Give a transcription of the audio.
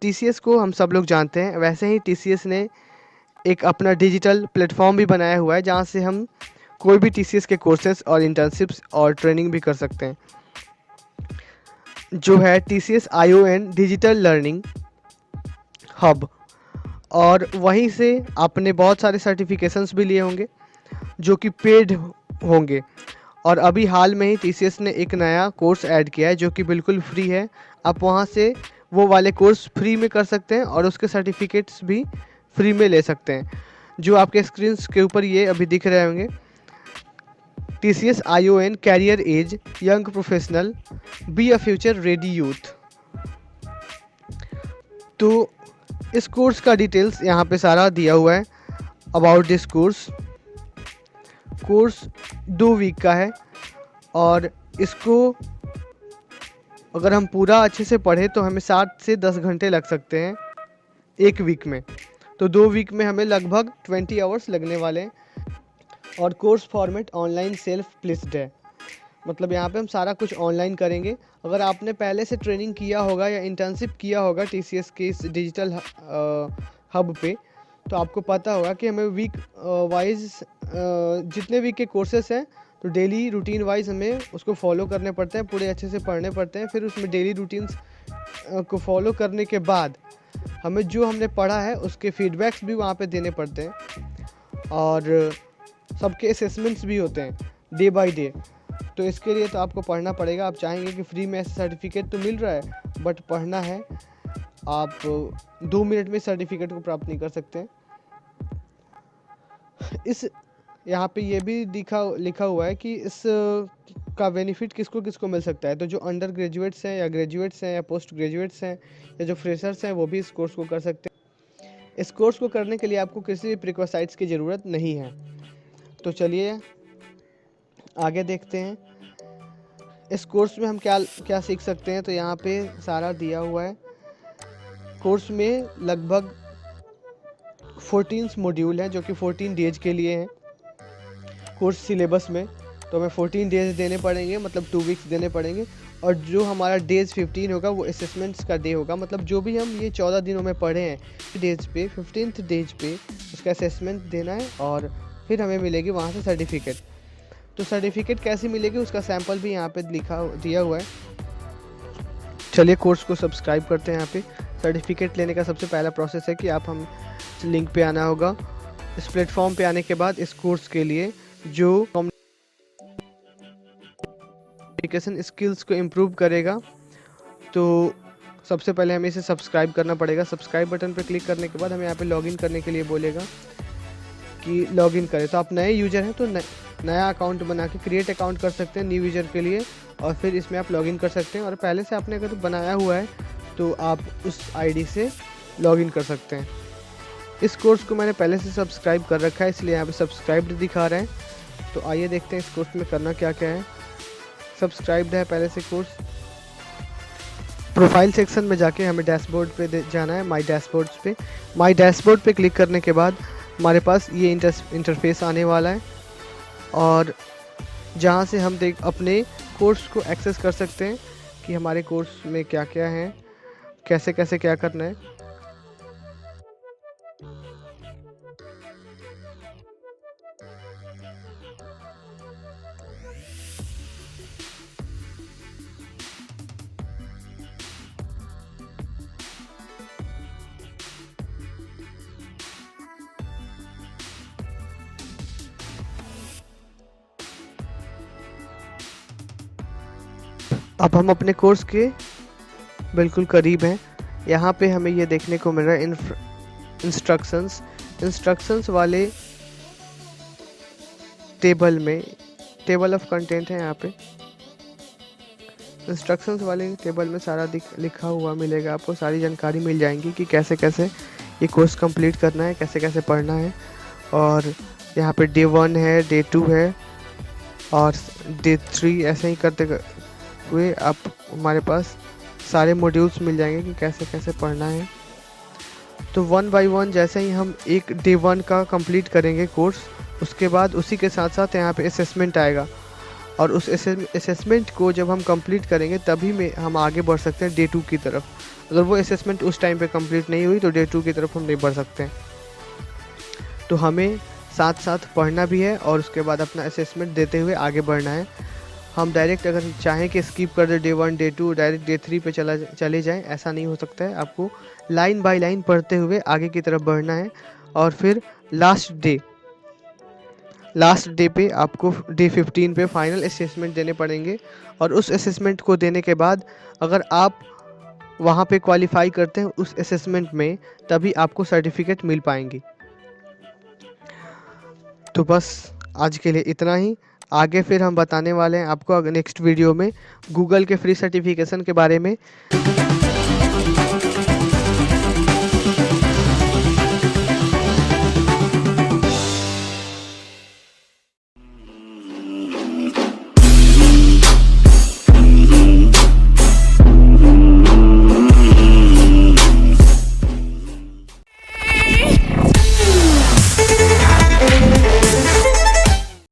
TCS को हम सब लोग जानते हैं, वैसे ही टीसीएस ने एक अपना डिजिटल प्लेटफॉर्म भी बनाया हुआ है जहाँ से हम कोई भी टीसीएस के कोर्सेज और इंटर्नशिप्स और ट्रेनिंग भी कर सकते हैं, जो है TCS ION digital learning hub. और वहीं से आपने बहुत सारे सर्टिफिकेशंस भी लिए होंगे जो कि पेड होंगे। और अभी हाल में ही TCS ने एक नया कोर्स ऐड किया है जो कि बिल्कुल फ्री है। आप वहाँ से वो वाले कोर्स फ्री में कर सकते हैं और उसके सर्टिफिकेट्स भी फ्री में ले सकते हैं, जो आपके स्क्रीन के ऊपर ये अभी दिख रहे होंगे। TCS ION career edge young professional be a future ready youth. तो इस कोर्स का डिटेल्स यहाँ पे सारा दिया हुआ है। अबाउट दिस कोर्स 2 वीक का है और इसको अगर हम पूरा अच्छे से पढ़े तो हमें 7 से 10 घंटे लग सकते हैं एक वीक में। तो 2 वीक में हमें लगभग 20 आवर्स लगने वाले हैं। और course format online self placed है, मतलब यहाँ पे हम सारा कुछ ऑनलाइन करेंगे। अगर आपने पहले से ट्रेनिंग किया होगा या इंटर्नशिप किया होगा TCS के इस डिजिटल हब पे, तो आपको पता होगा कि हमें वीक वाइज जितने वीक के कोर्सेस हैं तो डेली रूटीन वाइज हमें उसको फॉलो करने पड़ते हैं, पूरे अच्छे से पढ़ने पड़ते हैं। फिर उसमें डेली रूटीन्स को फॉलो करने के बाद हमें जो हमने पढ़ा है उसके फीडबैक्स भी वहाँ पे देने पड़ते हैं और सबके असेसमेंट्स भी होते हैं डे बाय डे। तो इसके लिए तो आपको पढ़ना पड़ेगा। आप चाहेंगे कि फ्री में ऐसे सर्टिफिकेट तो मिल रहा है, बट पढ़ना है। आप 2 मिनट में सर्टिफिकेट को प्राप्त नहीं कर सकते। इस यहाँ पे ये भी लिखा हुआ है कि इस का बेनिफिट किसको किसको मिल सकता है। तो जो अंडर ग्रेजुएट्स हैं या ग्रेजुएट्स हैं या पोस्ट ग्रेजुएट्स हैं या जो फ्रेशर्स हैं वो भी इस कोर्स को कर सकते हैं। इस कोर्स को करने के लिए आपको किसी भी प्रिकॉसाइट्स की ज़रूरत नहीं है। तो चलिए आगे देखते हैं इस कोर्स में हम क्या क्या सीख सकते हैं। तो यहाँ पे सारा दिया हुआ है। कोर्स में लगभग 14 मॉड्यूल हैं जो कि 14 डेज के लिए हैं कोर्स सिलेबस में। तो हमें 14 डेज देने पड़ेंगे, मतलब 2 वीक्स देने पड़ेंगे। और जो हमारा डेज 15 होगा वो असेसमेंट्स का डे होगा, मतलब जो भी हम ये 14 दिनों में पढ़े हैं डेज पे 15th डेज पे उसका असेसमेंट देना है और फिर हमें मिलेगी वहाँ से सर्टिफिकेट। तो सर्टिफिकेट कैसे मिलेगी उसका सैंपल भी यहाँ पे दिया हुआ है। चलिए कोर्स को सब्सक्राइब करते हैं। यहाँ पे सर्टिफिकेट लेने का सबसे पहला प्रोसेस है कि आप हम लिंक पे आना होगा। इस प्लेटफॉर्म पे आने के बाद इस कोर्स के लिए जो कम्युनिकेशन स्किल्स को इम्प्रूव करेगा, तो सबसे पहले हमें इसे सब्सक्राइब करना पड़ेगा। सब्सक्राइब बटन पर क्लिक करने के बाद हमें यहाँ पे लॉगिन करने के लिए बोलेगा कि लॉगिन करें। तो आप नए यूज़र हैं तो नया अकाउंट बना के क्रिएट अकाउंट कर सकते हैं न्यू यूज़र के लिए, और फिर इसमें आप लॉगिन कर सकते हैं। और पहले से आपने अगर बनाया हुआ है तो आप उस आईडी से लॉगिन कर सकते हैं। इस कोर्स को मैंने पहले से सब्सक्राइब कर रखा है, इसलिए यहाँ पे सब्सक्राइब्ड दिखा रहे हैं। तो आइए देखते हैं इस कोर्स में करना क्या क्या है। सब्सक्राइब्ड है पहले से कोर्स। प्रोफाइल सेक्शन में जाके हमें डैशबोर्ड पे जाना है, माई डैशबोर्ड्स पे। माई डैशबोर्ड पे क्लिक करने के बाद हमारे पास ये इंटरफेस आने वाला है और जहाँ से हम अपने कोर्स को एक्सेस कर सकते हैं कि हमारे कोर्स में क्या क्या है, कैसे कैसे क्या करना है। अब हम अपने कोर्स के बिल्कुल करीब हैं। यहाँ पे हमें ये देखने को मिल रहा है इंस्ट्रक्शंस वाले टेबल ऑफ कंटेंट है। यहाँ पे इंस्ट्रक्शंस वाले टेबल में सारा लिखा हुआ मिलेगा, आपको सारी जानकारी मिल जाएंगी कि कैसे कैसे ये कोर्स कंप्लीट करना है, कैसे कैसे पढ़ना है। और यहाँ पे डे 1 है, डे 2 है और डे 3 ऐसे ही करते हुए आप हमारे पास सारे मॉड्यूल्स मिल जाएंगे कि कैसे कैसे पढ़ना है। तो 1 बाय 1 जैसे ही हम एक डे 1 का कंप्लीट करेंगे कोर्स, उसके बाद उसी के साथ साथ यहाँ पे असेसमेंट आएगा और उस असेसमेंट को जब हम कंप्लीट करेंगे तभी में हम आगे बढ़ सकते हैं डे 2 की तरफ। अगर वो असेसमेंट उस टाइम पे कंप्लीट नहीं हुई तो डे 2 की तरफ हम नहीं बढ़ सकते हैं। तो हमें साथ साथ पढ़ना भी है और उसके बाद अपना असेसमेंट देते हुए आगे बढ़ना है। हम डायरेक्ट अगर चाहें कि स्किप कर दे डे 1 डे 2 डायरेक्ट डे 3 पे चले जाएं, ऐसा नहीं हो सकता है। आपको लाइन बाय लाइन पढ़ते हुए आगे की तरफ बढ़ना है और फिर लास्ट डे पे आपको डे 15 पे फाइनल असेसमेंट देने पड़ेंगे और उस असेसमेंट को देने के बाद अगर आप वहाँ पे क्वालिफाई करते हैं उस असेसमेंट में, तभी आपको सर्टिफिकेट मिल पाएंगी। तो बस आज के लिए इतना ही। आगे फिर हम बताने वाले हैं आपको नेक्स्ट वीडियो में गूगल के फ्री सर्टिफिकेशन के बारे में।